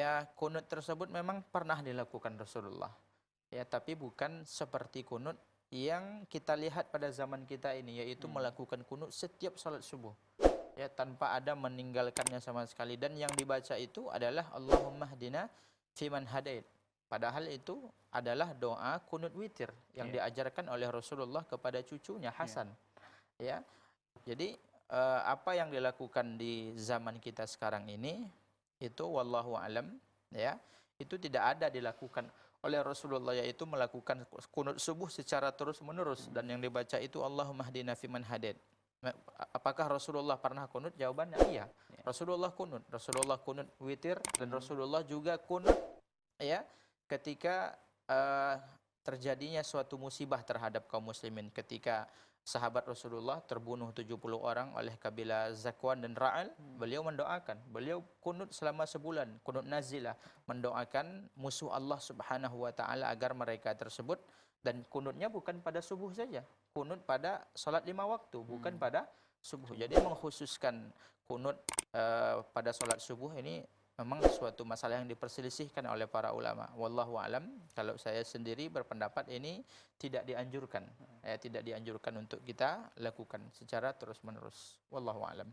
ya kunut tersebut memang pernah dilakukan Rasulullah. Ya, tapi bukan seperti kunut yang kita lihat pada zaman kita ini, yaitu melakukan kunut setiap salat subuh. Ya, tanpa ada meninggalkannya sama sekali, dan yang dibaca itu adalah Allahumma hdina fiman hadait. Padahal itu adalah doa kunut witir yang diajarkan oleh Rasulullah kepada cucunya Hasan. Ya. Jadi apa yang dilakukan di zaman kita sekarang ini itu wallahu alam, ya, itu tidak ada dilakukan oleh Rasulullah, yaitu melakukan kunut subuh secara terus-menerus, dan yang dibaca itu Allahumma hdina fiman hadait. Apakah Rasulullah pernah kunut? Jawabannya iya. Rasulullah kunut. Rasulullah kunut witir, dan Rasulullah juga kunut, ya, ketika terjadinya suatu musibah terhadap kaum muslimin, ketika sahabat Rasulullah terbunuh 70 orang oleh kabilah Zakwan dan Ra'al. Beliau mendoakan, beliau kunut selama sebulan, kunut nazilah, mendoakan musuh Allah Subhanahu wa taala agar mereka tersebut, dan kunutnya bukan pada subuh saja, kunut pada salat 5 waktu, bukan pada subuh. Jadi mengkhususkan kunut pada salat subuh ini memang suatu masalah yang diperselisihkan oleh para ulama. Wallahu alam, kalau saya sendiri berpendapat ini tidak dianjurkan. Tidak dianjurkan untuk kita lakukan secara terus-menerus. Wallahu alam.